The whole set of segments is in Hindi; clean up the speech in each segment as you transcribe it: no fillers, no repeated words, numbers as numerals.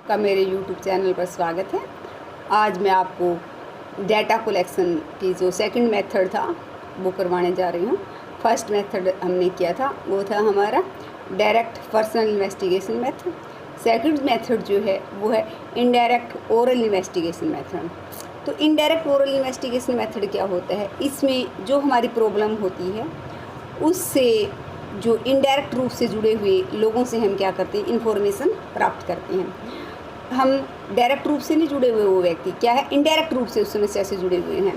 आपका मेरे YouTube चैनल पर स्वागत है। आज मैं आपको डाटा कलेक्शन की जो सेकंड मेथड था वो करवाने जा रही हूँ। फर्स्ट मेथड हमने किया था वो था हमारा direct personal investigation method. Second method जो है वो है इनडायरेक्ट ओरल इन्वेस्टिगेशन मेथड। तो इनडायरेक्ट ओरल इन्वेस्टिगेशन मेथड क्या होता है, इसमें जो हमारी प्रॉब्लम होती है उससे जो इनडायरेक्ट रूप से जुड़े हुए लोगों से हम क्या करते हैं, इन्फॉर्मेशन प्राप्त करते हैं। हम डायरेक्ट रूप से नहीं जुड़े हुए, वो व्यक्ति क्या है, इनडायरेक्ट रूप से उस समस्या से जुड़े हुए हैं।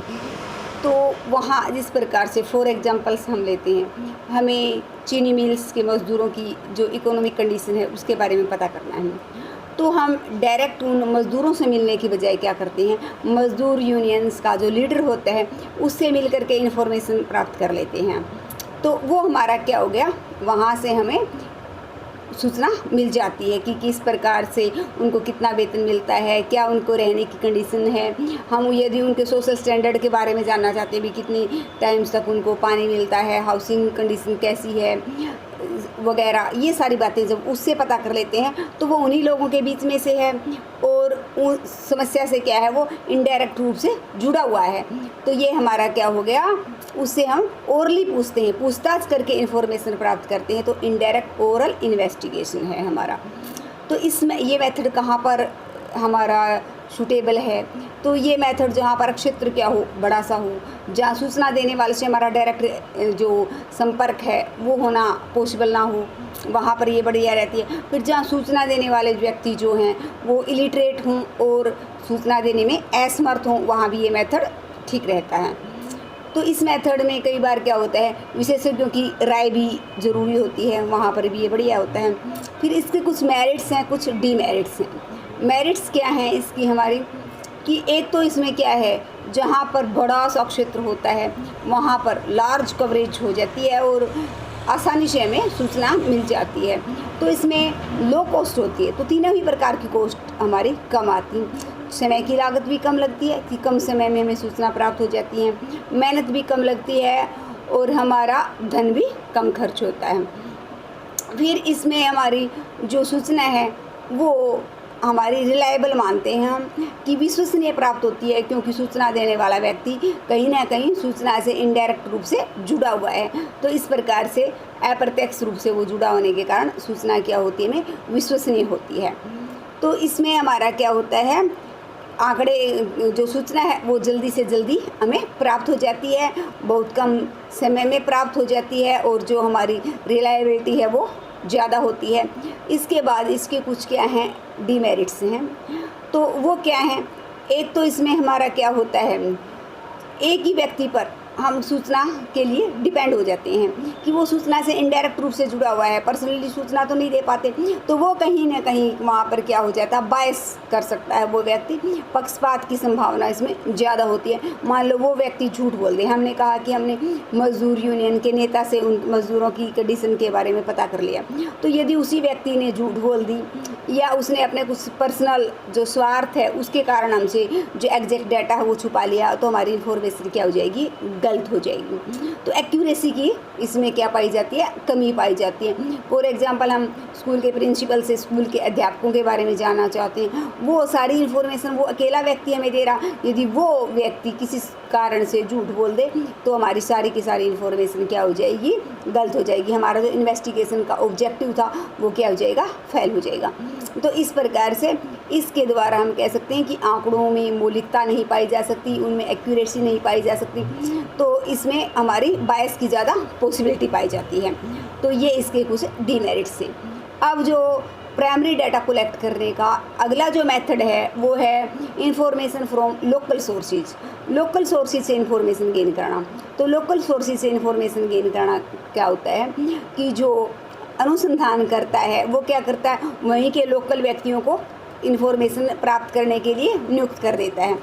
तो वहाँ जिस प्रकार से फॉर एग्जांपल्स हम लेते हैं, हमें चीनी मिल्स के मज़दूरों की जो इकोनॉमिक कंडीशन है उसके बारे में पता करना है, तो हम डायरेक्ट उन मज़दूरों से मिलने की बजाय क्या करते हैं, मज़दूर यूनियंस का जो लीडर होता है उससे मिल कर के इन्फॉर्मेशन प्राप्त कर लेते हैं। तो वो हमारा क्या हो गया, वहाँ से हमें सूचना मिल जाती है कि किस प्रकार से उनको कितना वेतन मिलता है, क्या उनको रहने की कंडीशन है। हम यदि उनके सोशल स्टैंडर्ड के बारे में जानना चाहते हैं भी कितनी टाइम्स तक उनको पानी मिलता है, हाउसिंग कंडीशन कैसी है वगैरह, ये सारी बातें जब उससे पता कर लेते हैं तो वो उन्हीं लोगों के बीच में से है और उस समस्या से क्या है, वो इनडायरेक्ट रूप से जुड़ा हुआ है। तो ये हमारा क्या हो गया, उससे हम ओरली पूछते हैं, पूछताछ करके इन्फॉर्मेशन प्राप्त करते हैं। तो इनडायरेक्ट ओरल इन्वेस्टिगेशन है हमारा। तो इसमें ये मेथड कहाँ पर हमारा सूटेबल है, तो ये मेथड जहाँ पर क्षेत्र क्या हो, बड़ा सा हो, जहाँ सूचना देने वाले से हमारा डायरेक्ट जो संपर्क है वो होना पॉसिबल ना हो, वहाँ पर ये बढ़िया रहती है। फिर जहाँ सूचना देने वाले व्यक्ति जो हैं वो इलिटरेट हों और सूचना देने में असमर्थ हों, वहाँ भी ये मेथड ठीक रहता है। तो इस मेथड में कई बार क्या होता है, विशेषज्ञों की राय भी ज़रूरी होती है, वहाँ पर भी ये बढ़िया होता है। फिर इसके कुछ मेरिट्स हैं, कुछ डीमेरिट्स हैं। मेरिट्स क्या हैं इसकी हमारी, कि एक तो इसमें क्या है, जहाँ पर बड़ा सा क्षेत्र होता है वहाँ पर लार्ज कवरेज हो जाती है और आसानी से हमें सूचना मिल जाती है। तो इसमें लो कॉस्ट होती है, तो तीनों ही प्रकार की कॉस्ट हमारी कम आती, समय की लागत भी कम लगती है कि कम समय में हमें सूचना प्राप्त हो जाती है, मेहनत भी कम लगती है और हमारा धन भी कम खर्च होता है। फिर इसमें हमारी जो सूचना है वो हमारी रिलायबल मानते हैं हम कि विश्वसनीय प्राप्त होती है, क्योंकि सूचना देने वाला व्यक्ति कहीं ना कहीं सूचना से इनडायरेक्ट रूप से जुड़ा हुआ है। तो इस प्रकार से अप्रत्यक्ष रूप से वो जुड़ा होने के कारण सूचना क्या होती है, में विश्वसनीय होती है। तो इसमें हमारा क्या होता है, आंकड़े जो सूचना है वो जल्दी से जल्दी हमें प्राप्त हो जाती है, बहुत कम समय में प्राप्त हो जाती है और जो हमारी रिलायबिलिटी है वो ज़्यादा होती है। इसके बाद इसके कुछ क्या हैं, डीमेरिट्स हैं। तो वो क्या हैं, एक तो इसमें हमारा क्या होता है, एक ही व्यक्ति पर हम सूचना के लिए डिपेंड हो जाते हैं कि वो सूचना से इनडायरेक्ट रूप से जुड़ा हुआ है, पर्सनली सूचना तो नहीं दे पाते, तो वो कहीं ना कहीं वहाँ पर क्या हो जाता है, बायस कर सकता है वो व्यक्ति, पक्षपात की संभावना इसमें ज़्यादा होती है। मान लो वो व्यक्ति झूठ बोल दे, हमने कहा कि हमने मजदूर यूनियन के नेता से उन मज़दूरों की कंडीशन के बारे में पता कर लिया, तो यदि उसी व्यक्ति ने झूठ बोल दी या उसने अपने कुछ पर्सनल जो स्वार्थ है उसके कारण हमसे जो एग्जैक्ट डाटा है वो छुपा लिया, तो हमारी इन्फॉर्मेशन क्या हो जाएगी, गलत हो जाएगी। तो एक्यूरेसी की इसमें क्या पाई जाती है, कमी पाई जाती है। फॉर एग्जांपल हम स्कूल के प्रिंसिपल से स्कूल के अध्यापकों के बारे में जानना चाहते हैं, वो सारी इन्फॉर्मेशन वो अकेला व्यक्ति हमें दे रहा, यदि वो व्यक्ति किसी कारण से झूठ बोल दे तो हमारी सारी की सारी इन्फॉर्मेशन क्या हो जाएगी, गलत हो जाएगी। हमारा जो इन्वेस्टिगेशन का ऑब्जेक्टिव था वो क्या हो जाएगा, फेल हो जाएगा। तो इस प्रकार से इसके द्वारा हम कह सकते हैं कि आंकड़ों में मौलिकता नहीं पाई जा सकती, उनमें एक्यूरेसी नहीं पाई जा सकती, तो इसमें हमारी बायस की ज़्यादा पॉसिबिलिटी पाई जाती है। तो ये इसके कुछ डीमेरिट्स हैं। अब जो प्राइमरी डाटा कलेक्ट करने का अगला जो मेथड है वो है information from local sources. Local sources से इंफॉर्मेशन गेन करना। तो लोकल सोर्सेज से इंफॉर्मेशन गेन करना क्या होता है कि जो अनुसंधान करता है वो क्या करता है, वहीं के लोकल व्यक्तियों को इन्फॉर्मेशन प्राप्त करने के लिए नियुक्त कर देता है।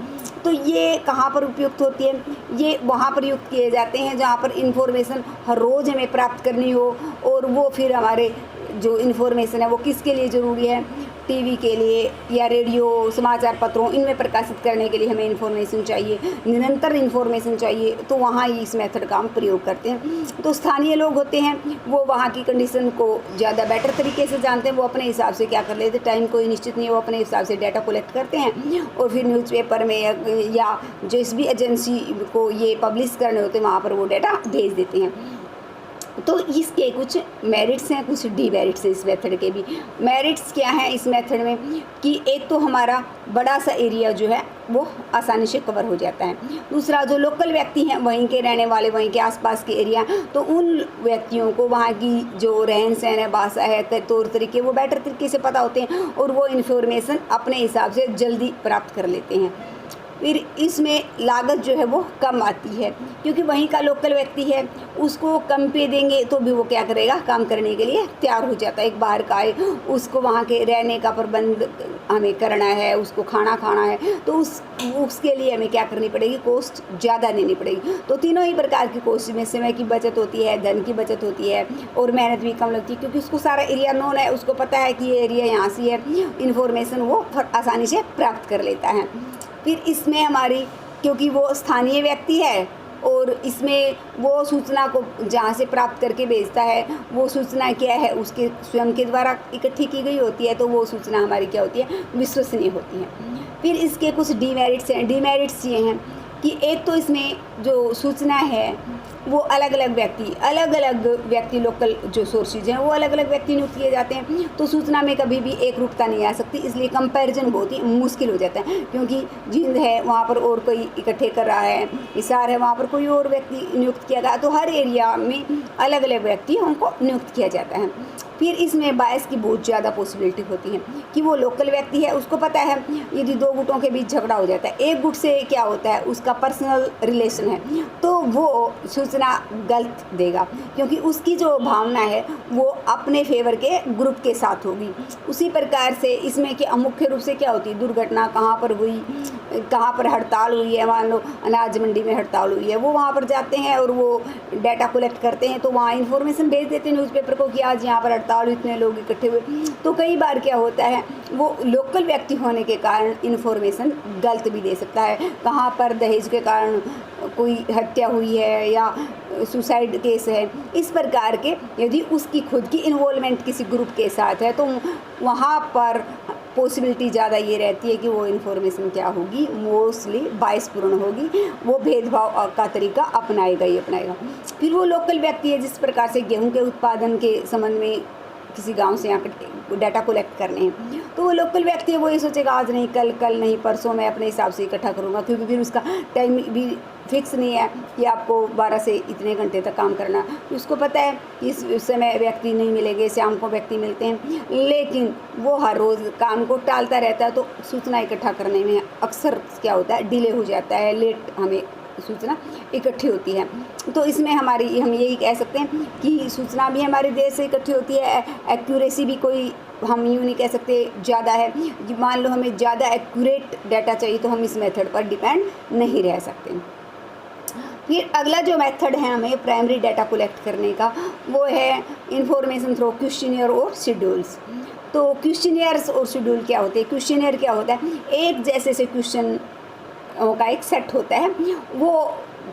तो ये कहाँ पर उपयुक्त होती है, ये वहाँ पर युक्त किए जाते हैं जहाँ पर इन्फॉर्मेशन हर रोज़ हमें प्राप्त करनी हो और वो फिर हमारे जो इन्फॉर्मेशन है वो किसके लिए ज़रूरी है, टीवी के लिए या रेडियो, समाचार पत्रों, इनमें प्रकाशित करने के लिए हमें इन्फॉर्मेशन चाहिए, निरंतर इन्फॉर्मेशन चाहिए, तो वहाँ इस मेथड का हम प्रयोग करते हैं। तो स्थानीय लोग होते हैं, वो वहाँ की कंडीशन को ज़्यादा बेटर तरीके से जानते हैं। वो अपने हिसाब से क्या कर लेते हैं, टाइम कोई निश्चित नहीं है, वो अपने हिसाब से डाटा कलेक्ट करते हैं और फिर न्यूज़पेपर में या जिस भी एजेंसी को ये पब्लिश करने होते हैं वहाँ पर वो डाटा भेज देते हैं। तो इसके कुछ मेरिट्स हैं, कुछ डीमेरिट्स हैं इस मेथड के भी। मेरिट्स क्या हैं इस मेथड में कि एक तो हमारा बड़ा सा एरिया जो है वो आसानी से कवर हो जाता है। दूसरा, जो लोकल व्यक्ति हैं, वहीं के रहने वाले, वहीं के आसपास के एरिया, तो उन व्यक्तियों को वहाँ की जो रहन सहन है, भाषा है, तौर तरीके, वो बेटर तरीके से पता होते हैं और वो इन्फॉर्मेशन अपने हिसाब से जल्दी प्राप्त कर लेते हैं। फिर इसमें लागत जो है वो कम आती है, क्योंकि वहीं का लोकल व्यक्ति है, उसको कम पे देंगे तो भी वो क्या करेगा, काम करने के लिए तैयार हो जाता है। एक बाहर का है, उसको वहाँ के रहने का प्रबंध हमें करना है, उसको खाना खाना है, तो उसके लिए हमें क्या करनी पड़ेगी, कॉस्ट ज़्यादा देनी पड़ेगी। तो तीनों ही प्रकार की कॉस्ट में समय की बचत होती है, धन की बचत होती है और मेहनत भी कम लगती है, क्योंकि उसको सारा एरिया नोन है, उसको पता है कि ये एरिया यहाँ से है, इन्फॉर्मेशन वो आसानी से प्राप्त कर लेता है। फिर इसमें हमारी, क्योंकि वो स्थानीय व्यक्ति है और इसमें वो सूचना को जहाँ से प्राप्त करके भेजता है, वो सूचना क्या है, उसके स्वयं के द्वारा इकट्ठी की गई होती है, तो वो सूचना हमारी क्या होती है, विश्वसनीय होती है। फिर इसके कुछ डीमेरिट्स हैं। डीमेरिट्स ये हैं कि एक तो इसमें जो सूचना है वो अलग अलग व्यक्ति लोकल जो सोर्सेज हैं वो अलग अलग व्यक्ति नियुक्त किए जाते हैं, तो सूचना में कभी भी एक रूपता नहीं आ सकती, इसलिए कंपैरिजन बहुत ही मुश्किल हो जाता है। क्योंकि जींद है, वहाँ पर और कोई इकट्ठे कर रहा है, हिसार है, वहाँ पर कोई और व्यक्ति नियुक्त किया गया, तो हर एरिया में अलग अलग व्यक्तियों को नियुक्त किया जाता है। फिर इसमें बायस की बहुत ज़्यादा पॉसिबिलिटी होती है कि वो लोकल व्यक्ति है, उसको पता है यदि दो गुटों के बीच झगड़ा हो जाता है, एक गुट से क्या होता है, उसका पर्सनल रिलेशन है, तो वो सूचना गलत देगा, क्योंकि उसकी जो भावना है वो अपने फेवर के ग्रुप के साथ होगी। उसी प्रकार से इसमें कि मुख्य रूप से क्या होती है, दुर्घटना कहाँ पर हुई, कहाँ पर हड़ताल हुई है, मान लो अनाज मंडी में हड़ताल हुई है, वो वहाँ पर जाते हैं और वो डाटा कलेक्ट करते हैं, तो वहाँ इन्फॉर्मेशन भेज देते हैं न्यूज़पेपर को कि आज यहाँ पर हड़ताल, इतने लोग इकट्ठे हुए। तो कई बार क्या होता है, वो लोकल व्यक्ति होने के कारण इन्फॉर्मेशन गलत भी दे सकता है। कहाँ पर दहेज के कारण कोई हत्या हुई है या सुसाइड केस है, इस प्रकार के यदि उसकी खुद की इन्वॉल्वमेंट किसी ग्रुप के साथ है, तो वहाँ पर पॉसिबिलिटी ज़्यादा ये रहती है कि वो इन्फॉर्मेशन क्या होगी, मोस्टली बायसपूर्ण होगी, वो भेदभाव का तरीका अपनाएगा ही अपनाएगा। फिर वो लोकल व्यक्ति है, जिस प्रकार से गेहूं के उत्पादन के संबंध में किसी गांव से यहाँ पर डाटा कलेक्ट करने हैं, तो वो लोकल व्यक्ति है, वो ये सोचेगा आज नहीं, कल नहीं, परसों मैं अपने हिसाब से इकट्ठा करूँगा, क्योंकि फिर उसका टाइम भी फिक्स नहीं है कि आपको 12 से इतने घंटे तक काम करना। उसको पता है कि इस समय व्यक्ति नहीं मिलेंगे, शाम को व्यक्ति मिलते हैं, लेकिन वो हर रोज़ काम को टालता रहता है, तो सूचना इकट्ठा करने में अक्सर क्या होता है, डिले हो जाता है, लेट हमें सूचना इकट्ठी होती है। तो इसमें हम यही कह सकते हैं कि सूचना भी हमारी देर से इकट्ठी होती है, एक्यूरेसी भी कोई हम यूँ नहीं कह सकते ज़्यादा है। मान लो हमें ज़्यादा एक्यूरेट डाटा चाहिए, तो हम इस मेथड पर डिपेंड नहीं रह सकते। फिर अगला जो मेथड है हमें प्राइमरी डाटा कलेक्ट करने का, वो है इन्फॉर्मेशन थ्रू क्वेश्चनियर और शेड्यूल्स। तो क्वेश्चनियर्स और शेड्यूल क्या होते हैं? क्वेश्चनियर क्या होता है, एक जैसे से क्वेश्चन का एक सेट होता है, वो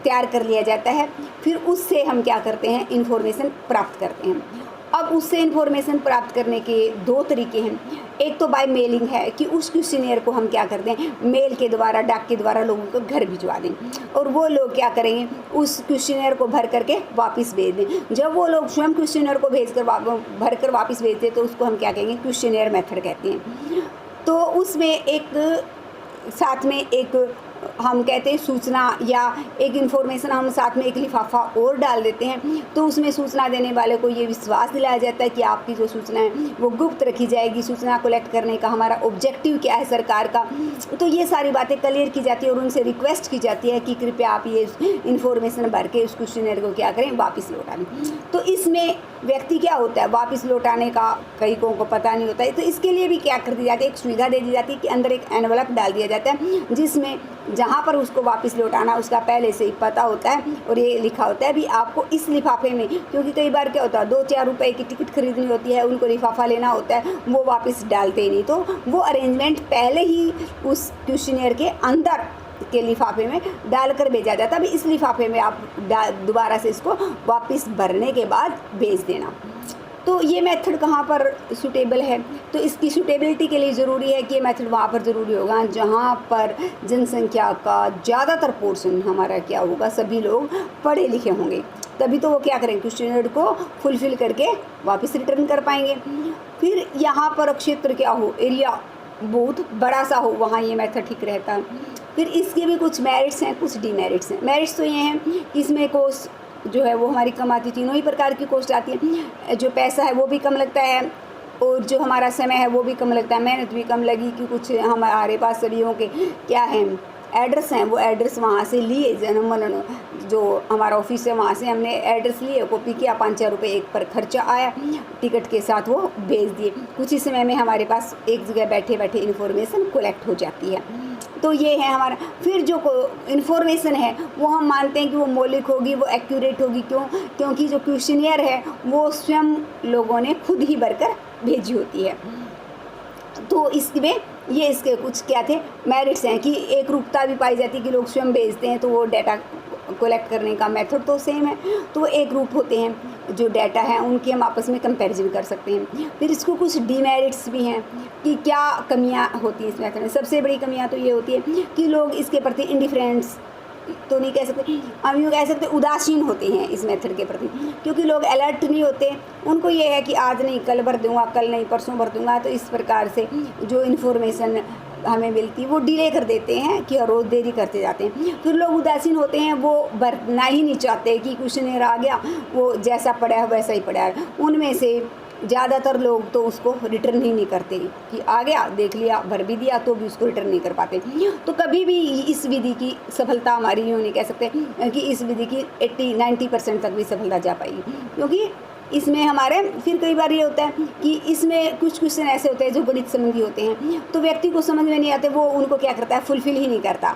तैयार कर लिया जाता है, फिर उससे हम क्या करते हैं, इन्फॉर्मेशन प्राप्त करते हैं। अब उससे इन्फॉर्मेशन प्राप्त करने के दो तरीके हैं। एक तो बाय मेलिंग है कि उस क्वेश्चनियर को हम क्या करते हैं, मेल के द्वारा, डाक के द्वारा लोगों को घर भिजवा दें, और वो लोग क्या करेंगे, उस क्वेश्चनियर को भर करके वापस भेज दें। जब वो लोग स्वयं क्वेश्चनियर को भर कर वापस भेजते तो उसको हम क्या कहेंगे, क्वेश्चनियर मेथड कहते हैं। तो उसमें एक साथ में एक हम कहते हैं सूचना या एक इन्फॉर्मेशन हम साथ में एक लिफाफा और डाल देते हैं, तो उसमें सूचना देने वाले को ये विश्वास दिलाया जाता है कि आपकी जो सूचना है वो गुप्त रखी जाएगी। सूचना कलेक्ट करने का हमारा ऑब्जेक्टिव क्या है सरकार का, तो ये सारी बातें क्लियर की जाती है और उनसे रिक्वेस्ट की जाती है कि कृपया आप ये इन्फॉर्मेशन भर के उस क्वेश्चनर को क्या करें, वापस लौटा दें। तो इसमें व्यक्ति क्या होता है, वापस लौटाने का कई को पता नहीं होता है, तो इसके लिए भी क्या कर दी जाती है, एक सुविधा दे दी जाती है कि अंदर एक एनवलप डाल दिया जाता है जिसमें जहाँ पर उसको वापस लौटाना उसका पहले से ही पता होता है और ये लिखा होता है भी आपको इस लिफाफे में, क्योंकि कई बार क्या होता है 2-4 रुपए की टिकट खरीदनी होती है, उनको लिफाफा लेना होता है, वो वापस डालते ही नहीं, तो वो अरेंजमेंट पहले ही उस क्वेश्चनियर के अंदर के लिफाफे में डालकर भेजा जाता है। अभी इस लिफाफे में आप दोबारा से इसको वापस भरने के बाद भेज देना। तो ये मेथड कहाँ पर सूटेबल है, तो इसकी सूटेबिलिटी के लिए ज़रूरी है कि ये मेथड वहाँ पर ज़रूरी होगा जहाँ पर जनसंख्या का ज़्यादातर पोर्शन हमारा क्या होगा, सभी लोग पढ़े लिखे होंगे, तभी तो वो क्या करेंगे क्वेश्चनर को फुलफ़िल करके वापस रिटर्न कर पाएंगे। फिर यहाँ पर क्षेत्र क्या हो, एरिया बहुत बड़ा सा हो, वहाँ ये मेथड ठीक रहता है। फिर इसके भी कुछ मेरिट्स हैं, कुछ डीमेरिट्स हैं। मेरिट्स तो ये हैं कि इसमें कॉस्ट जो है वो हमारी कम आती, तीनों ही प्रकार की कॉस्ट आती है, जो पैसा है वो भी कम लगता है और जो हमारा समय है वो भी कम लगता है, मेहनत भी कम लगी कि कुछ हमारे पास सभी के क्या है एड्रेस हैं, वो एड्रेस वहाँ से लिए, जन्म मरण जो हमारा ऑफिस है वहाँ से हमने एड्रेस लिए, कॉपी किया, 5-4 रुपये एक पर खर्चा आया, टिकट के साथ वो भेज दिए, कुछ ही समय में हमारे पास एक जगह बैठे बैठे इन्फॉर्मेशन कलेक्ट हो जाती है। तो ये है हमारा। फिर जो इन्फॉर्मेशन है वो हम मानते हैं कि वो मौलिक होगी, वो एक्यूरेट होगी, क्योंकि जो क्वेश्चनियर है वो स्वयं लोगों ने खुद ही भरकर भेजी होती है। तो इसमें ये इसके कुछ क्या थे मेरिट्स हैं कि एक रूपता भी पाई जाती है कि लोग स्वयं भेजते हैं, तो वो डाटा कलेक्ट करने का मेथड तो सेम है, तो वो एक ग्रुप होते हैं जो डाटा है उनके हम आपस में कंपैरिजन कर सकते हैं। फिर इसको कुछ डीमेरिट्स भी हैं कि क्या कमियां होती हैं इस मेथड में। सबसे बड़ी कमियां तो ये होती है कि लोग इसके प्रति इंडिफरेंस तो नहीं कह सकते, हम यूँ कह सकते उदासीन होते हैं इस मेथड के प्रति, क्योंकि लोग अलर्ट नहीं होते, उनको ये है कि आज नहीं कल भर दूंगा, कल नहीं परसों भर दूंगा, तो इस प्रकार से जो इन्फॉर्मेशन हमें मिलती वो डिले कर देते हैं कि रोज़ देरी करते जाते हैं। फिर लोग उदासीन होते हैं, वो भरना ही नहीं चाहते कि क्वेश्चन आ गया वो जैसा पड़ा है वैसा ही पड़ा है। उनमें से ज़्यादातर लोग तो उसको रिटर्न ही नहीं करते कि आ गया देख लिया भर भी दिया तो भी उसको रिटर्न नहीं कर पाते। तो कभी भी इस विधि की सफलता हमारी यूँ नहीं कह सकते कि इस विधि की 80-90% तक भी सफलता जा पाएगी, क्योंकि इसमें हमारे फिर कई बार ये होता है कि इसमें कुछ क्वेश्चन ऐसे होते हैं जो गणित संबंधी होते हैं, तो व्यक्ति को समझ में नहीं आते, वो उनको क्या करता है फुलफिल ही नहीं करता।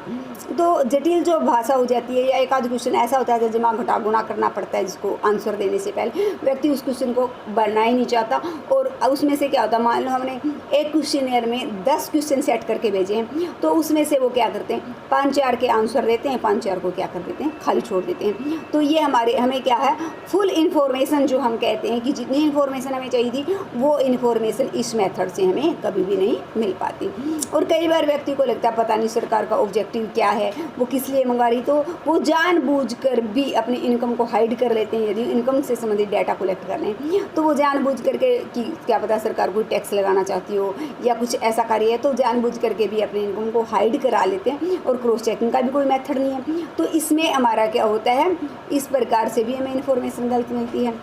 तो जटिल जो भाषा हो जाती है या एक आध क्वेश्चन ऐसा होता है जमा घटा गुणा करना पड़ता है, जिसको आंसर देने से पहले व्यक्ति उस क्वेश्चन को भरना ही नहीं चाहता। और उसमें से क्या होता है, मान लो हमने एक क्वेश्चनियर में 10 क्वेश्चन सेट करके भेजे हैं, तो उसमें से वो क्या करते हैं 5-4 के आंसर देते हैं, 5-4 को क्या कर देते हैं खाली छोड़ देते हैं। तो ये हमें क्या है फुल इन्फॉर्मेशन जो हम कहते हैं कि जितनी इन्फॉर्मेशन हमें चाहिए थी वो इन्फॉर्मेशन इस मेथड से हमें कभी भी नहीं मिल पाती। और कई बार व्यक्ति को लगता है पता नहीं सरकार का ऑब्जेक्टिव क्या है, वो किस लिए मंगा रही, तो वो जानबूझकर भी अपनी इनकम को हाइड कर लेते हैं। यदि इनकम से संबंधित डाटा कलेक्ट करना है तो वो जानबूझ करके कि क्या पता सरकार कोई टैक्स लगाना चाहती हो या कुछ ऐसा कार्य है, तो जानबूझ करके भी अपनी इनकम को हाइड करा लेते हैं और क्रॉस चेकिंग का भी कोई मेथड नहीं है। तो इसमें हमारा क्या होता है, इस प्रकार से भी हमें इन्फॉर्मेशन गलत मिलती है।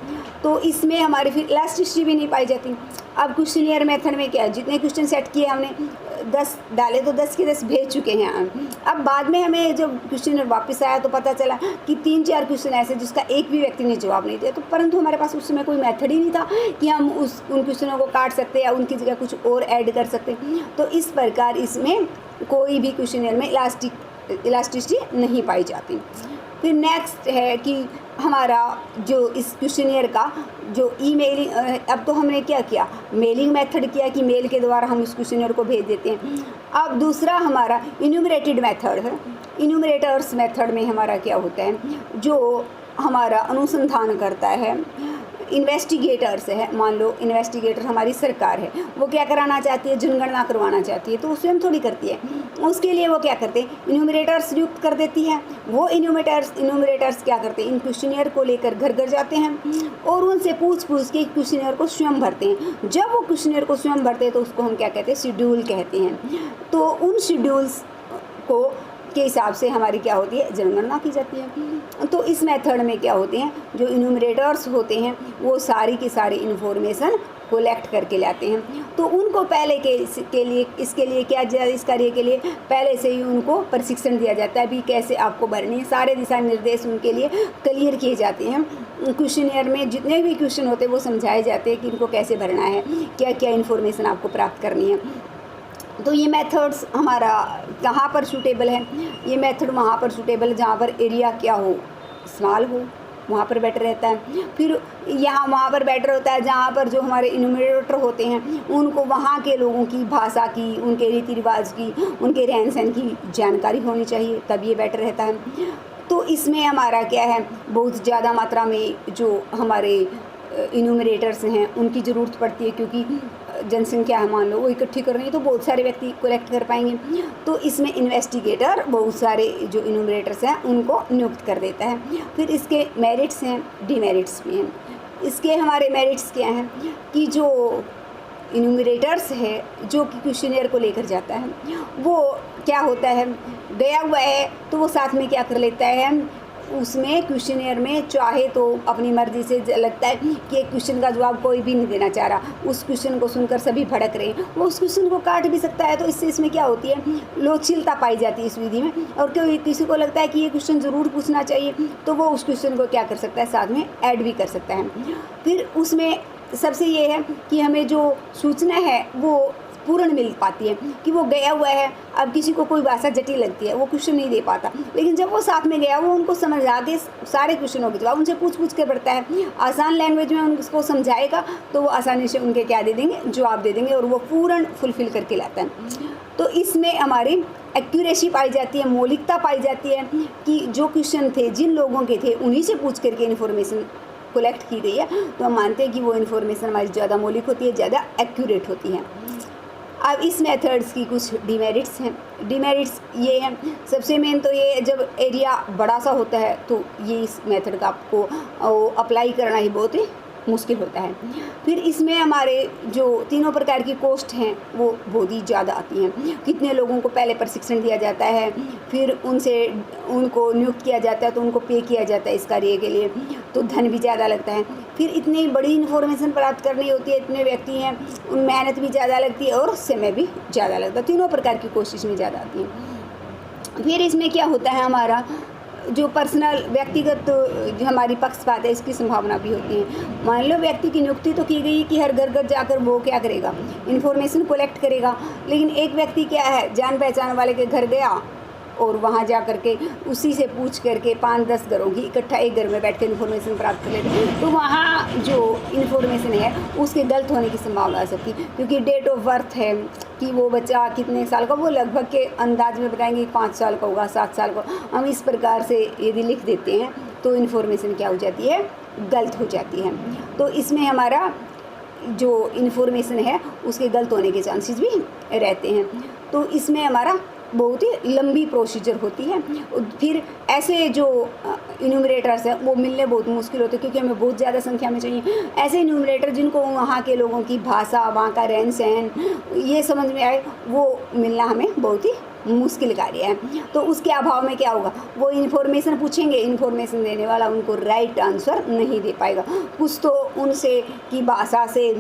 तो इसमें हमारी फिर इलास्टिसिटी भी नहीं पाई जाती। अब क्वेश्चनियर मेथड में क्या है, जितने क्वेश्चन सेट किए हमने 10 डाले तो 10 के 10 भेज चुके हैं। अब बाद में हमें जब क्वेश्चन वापस आया तो पता चला कि 3-4 क्वेश्चन ऐसे जिसका एक भी व्यक्ति ने जवाब नहीं दिया, तो परंतु हमारे पास उस समय कोई मेथड ही नहीं था कि हम उन क्वेश्चनों को काट सकते या उनकी जगह कुछ और ऐड कर सकते। तो इस प्रकार इसमें कोई भी क्वेश्चनियर में इलास्टिसिटी नहीं पाई जाती। फिर नेक्स्ट है कि हमारा जो इस क्वेश्चनियर का जो ईमेलिंग, अब तो हमने क्या किया मेलिंग मेथड किया कि मेल के द्वारा हम इस क्वेश्चनियर को भेज देते हैं। अब दूसरा हमारा इन्यूमरेटेड मेथड है। इन्यूमरेटर्स मेथड में हमारा क्या होता है, जो हमारा अनुसंधान करता है इन्वेस्टिगेटर्स है। मान लो इन्वेस्टिगेटर हमारी सरकार है, वो क्या कराना चाहती है जनगणना करवाना चाहती है, तो वो स्वयं थोड़ी करती है, उसके लिए वो क्या करते हैं इन्यूमरेटर्स नियुक्त कर देती है। वो इन्यूमरेटर्स क्या करते हैं इन क्वेश्चनियर को लेकर घर घर जाते हैं और उनसे पूछ के क्वेश्चनियर को स्वयं भरते हैं। जब वो क्वेश्चनियर को स्वयं भरते हैं तो उसको हम क्या कहते हैं शेड्यूल कहते हैं। तो उन शेड्यूल्स को के हिसाब से हमारी क्या होती है जनगणना की जाती है। तो इस मेथड में क्या होते हैं जो इन्यूमरेटर्स होते हैं वो सारी की सारी इन्फॉर्मेशन कलेक्ट करके लाते हैं। तो उनको पहले इसके लिए क्या इस कार्य के लिए पहले से ही उनको प्रशिक्षण दिया जाता है, भी कैसे आपको भरनी है, सारे दिशा निर्देश उनके लिए क्लियर किए जाते हैं। क्वेश्चनियर में जितने भी क्वेश्चन होते हैं वो समझाए जाते हैं कि इनको कैसे भरना है, क्या क्या इन्फॉर्मेशन आपको प्राप्त करनी है। तो ये मेथड्स हमारा कहाँ पर सूटेबल है? ये मेथड वहाँ पर सूटेबल है जहाँ पर एरिया क्या हो, स्मॉल हो, वहाँ पर बेटर रहता है। फिर यहाँ वहाँ पर बेटर होता है जहाँ पर जो हमारे इन्यूमरेटर होते हैं उनको वहाँ के लोगों की भाषा की, उनके रीति रिवाज की, उनके रहन सहन की जानकारी होनी चाहिए, तब ये बेटर रहता है। तो इसमें हमारा क्या है, बहुत ज़्यादा मात्रा में जो हमारे इन्यूमरेटर्स हैं उनकी ज़रूरत पड़ती है, क्योंकि जनसंख्या है मान लो वो इकट्ठी कर रही है तो बहुत सारे व्यक्ति कलेक्ट कर पाएंगे। तो इसमें इन्वेस्टिगेटर बहुत सारे जो इन्यूमरेटर्स हैं उनको नियुक्त कर देता है। फिर इसके मेरिट्स हैं, डीमेरिट्स भी हैं। इसके हमारे मेरिट्स क्या हैं कि जो इन्यूमरेटर्स है जो कि क्वेश्चनियर को लेकर जाता है वो क्या होता है, गया हुआ है तो वो साथ में क्या कर लेता है, उसमें क्वेश्चनियर में चाहे तो अपनी मर्ज़ी से लगता है कि एक क्वेश्चन का जवाब कोई भी नहीं देना चाह रहा, उस क्वेश्चन को सुनकर सभी भड़क रहे हैं, वो उस क्वेश्चन को काट भी सकता है। तो इससे इसमें क्या होती है, लोचीलता पाई जाती है इस विधि में। और किसी को लगता है कि ये क्वेश्चन ज़रूर पूछना चाहिए तो वो उस क्वेश्चन को क्या कर सकता है, साथ में ऐड भी कर सकता है। फिर उसमें सबसे ये है कि हमें जो सूचना है वो पूर्ण मिल पाती है कि वो गया हुआ है। अब किसी को कोई भाषा जटिल लगती है, वो क्वेश्चन नहीं दे पाता, लेकिन जब वो साथ में गया वो उनको समझ आके सारे क्वेश्चनों के जवाब उनसे पूछ के पढ़ता है, आसान लैंग्वेज में उनको समझाएगा तो वो आसानी से उनके क्या दे देंगे, जवाब दे देंगे, और वो पूर्ण फुलफिल करके लाता है। तो इसमें हमारी एक्यूरेसी पाई जाती है, मौलिकता पाई जाती है कि जो क्वेश्चन थे जिन लोगों के थे उन्हीं से पूछ करके इन्फॉर्मेशन कलेक्ट की गई है, तो हम मानते हैं कि वो इन्फॉर्मेशन हमारी ज़्यादा मौलिक होती है, ज़्यादा एक्यूरेट होती है। अब इस मेथड्स की कुछ डिमेरिट्स हैं। डिमेरिट्स ये हैं, सबसे मेन तो ये जब एरिया बड़ा सा होता है तो ये इस मेथड का आपको अप्लाई करना ही बहुत ही मुश्किल होता है। फिर इसमें हमारे जो तीनों प्रकार की कॉस्ट हैं वो बहुत ही ज़्यादा आती हैं। कितने लोगों को पहले प्रशिक्षण दिया जाता है, फिर उनको नियुक्त किया जाता है तो उनको पे किया जाता है इस कार्य के लिए, तो धन भी ज़्यादा लगता है। फिर इतनी बड़ी इन्फॉर्मेशन प्राप्त करनी होती है, इतने व्यक्ति हैं, उन मेहनत भी ज़्यादा लगती है और समय भी ज़्यादा लगता है। तीनों प्रकार की कोशिश में ज़्यादा आती है। फिर इसमें क्या होता है, हमारा जो पर्सनल व्यक्तिगत हमारी पक्षपात है इसकी संभावना भी होती है। मान लो व्यक्ति की नियुक्ति तो की गई कि हर घर घर जाकर वो क्या करेगा, इन्फॉर्मेशन कलेक्ट करेगा, लेकिन एक व्यक्ति क्या है, जान पहचान वाले के घर गया और वहाँ जा कर के उसी से पूछ करके 5-10 घरों की इकट्ठा एक घर में बैठ कर इन्फॉर्मेशन प्राप्त कर लेते हैं, तो वहाँ जो इन्फॉर्मेशन है उसके गलत होने की संभावना हो सकती है। क्योंकि डेट ऑफ बर्थ है कि वो बच्चा कितने साल का, वो लगभग के अंदाज में बताएंगे 5 साल का होगा, 7 साल का। हम इस प्रकार से यदि लिख देते हैं तो इन्फॉर्मेशन क्या हो जाती है, गलत हो जाती है। तो इसमें हमारा जो इन्फॉर्मेशन है उसके गलत होने के चांसेस भी रहते हैं। तो इसमें हमारा बहुत ही लंबी प्रोसीजर होती है। फिर ऐसे जो इन्यूमरेटर्स हैं वो मिलने बहुत मुश्किल होते हैं, क्योंकि हमें बहुत ज़्यादा संख्या में चाहिए ऐसे इन्यूमरेटर जिनको वहाँ के लोगों की भाषा, वहाँ का रहन सहन ये समझ में आए, वो मिलना हमें बहुत ही मुश्किल कार्य है। तो उसके अभाव में क्या होगा, वो इन्फॉर्मेशन पूछेंगे, इन्फॉर्मेशन देने वाला उनको राइट आंसर नहीं दे पाएगा। कुछ तो उनसे की भाषा से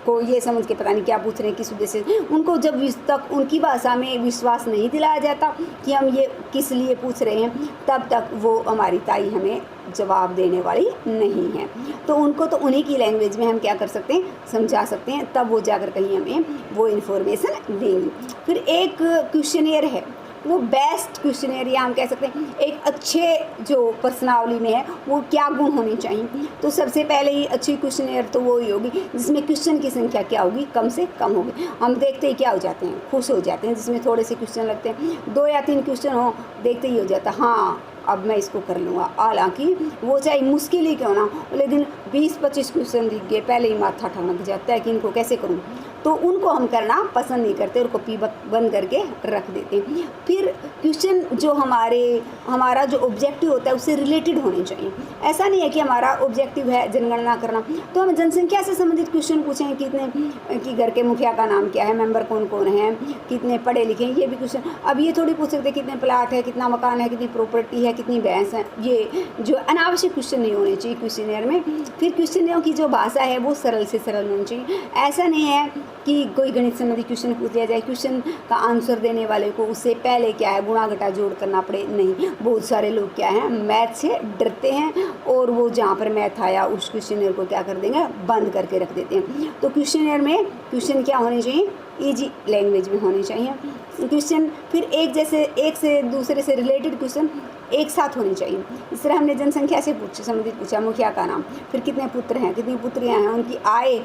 को ये समझ के पता नहीं क्या पूछ रहे हैं, किस उद्देश्य से, उनको जब तक उनकी भाषा में विश्वास नहीं दिलाया जाता कि हम ये किस लिए पूछ रहे हैं, तब तक वो हमारी ताई हमें जवाब देने वाली नहीं है। तो उनको तो उन्हीं की लैंग्वेज में हम क्या कर सकते हैं, समझा सकते हैं, तब वो जाकर कहीं हमें वो इन्फॉर्मेशन देंगे। फिर एक क्वेश्चनियर है, वो बेस्ट क्वेश्चनियर या हम कह सकते हैं एक अच्छे जो पर्सनावली में है वो क्या गुण होनी चाहिए। तो सबसे पहले ही अच्छी क्वेश्चनियर तो वो ही होगी जिसमें क्वेश्चन की संख्या क्या होगी, कम से कम होगी। हम देखते ही क्या हो जाते हैं, खुश हो जाते हैं। जिसमें थोड़े से क्वेश्चन लगते हैं, 2 या 3 क्वेश्चन हो, देखते ही हो जाता हाँ अब मैं इसको कर लूँगा। हालांकि वो चाहे मुश्किल ही क्यों ना, लेकिन 20-25 क्वेश्चन दिख गए, पहले ही माथा ठनक जाता है कि इनको कैसे करूँ। तो उनको हम करना पसंद नहीं करते और कॉपी बंद करके रख देते हैं। फिर क्वेश्चन जो हमारा जो ऑब्जेक्टिव होता है उससे रिलेटेड होने चाहिए। ऐसा नहीं है कि हमारा ऑब्जेक्टिव है जनगणना करना तो हम जनसंख्या से संबंधित क्वेश्चन पूछें, कितने कि घर के मुखिया का नाम क्या है, मेंबर कौन कौन है, कितने पढ़े लिखे हैं, ये भी क्वेश्चन। अब ये थोड़ी पूछ सकते कितने प्लाट है, कितना मकान है, कितनी प्रॉपर्टी है, कितनी भैंस है। ये जो अनावश्यक क्वेश्चन नहीं होने चाहिए क्वेश्चनियर में। फिर क्वेश्चनियों की जो भाषा है वो सरल से सरल होनी चाहिए। ऐसा नहीं है कि कोई गणित संबंधी क्वेश्चन पूछ लिया जाए, क्वेश्चन का आंसर देने वाले को उससे पहले क्या है गुणा घटा जोड़ करना पड़े, नहीं। बहुत सारे लोग क्या हैं मैथ से डरते हैं और वो जहाँ पर मैथ आया उस क्वेश्चनियर को क्या कर देंगे, बंद करके रख देते हैं। तो क्वेश्चनियर में क्वेश्चन क्या होने चाहिए, इजी लैंग्वेज में होने चाहिए क्वेश्चन। फिर एक से दूसरे से रिलेटेड क्वेश्चन एक साथ होने चाहिए। इस तरह हमने जनसंख्या से संबंधित पूछा, मुखिया का नाम, फिर कितने पुत्र हैं, कितनी पुत्रियां हैं, उनकी आय,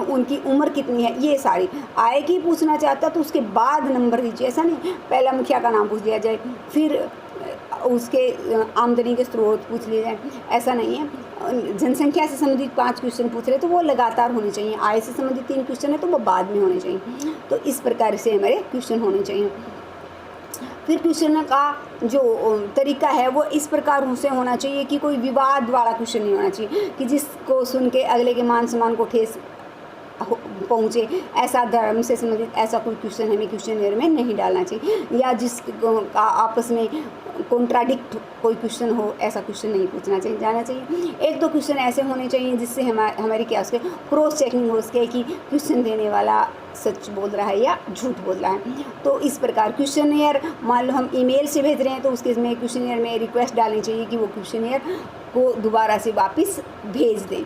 उनकी उम्र कितनी है, ये सारी। आय की पूछना चाहता तो उसके बाद नंबर दीजिए, ऐसा नहीं पहला मुखिया का नाम पूछ लिया जाए फिर उसके आमदनी के स्रोत पूछ लिए जाए, ऐसा नहीं है। जनसंख्या से संबंधित 5 क्वेश्चन पूछ रहे तो वो लगातार होने चाहिए। आय से संबंधित 3 क्वेश्चन है तो वो बाद में होने चाहिए। तो इस प्रकार से हमारे क्वेश्चन होने चाहिए। फिर क्वेश्चन का जो तरीका है वो इस प्रकार से होना चाहिए कि कोई विवाद वाला क्वेश्चन नहीं होना चाहिए कि जिसको सुन के अगले के मान सम्मान को ठेस पहुँचे। ऐसा धर्म से संबंधित ऐसा कोई क्वेश्चन हमें क्वेश्चनर में नहीं डालना चाहिए, या जिसका आपस में कॉन्ट्राडिक्ट कोई क्वेश्चन हो, ऐसा क्वेश्चन नहीं पूछना चाहिए, जाना चाहिए। 1-2 क्वेश्चन ऐसे होने चाहिए जिससे हमारी क्या उसके क्रॉस चेकिंग हो सके कि क्वेश्चन देने वाला सच बोल रहा है या झूठ बोल रहा है। तो इस प्रकार क्वेश्चनियर, मान लो हम ईमेल से भेज रहे हैं तो उसके में क्वेश्चनियर में रिक्वेस्ट डालनी चाहिए कि वो क्वेश्चनियर को दोबारा से वापस भेज दें।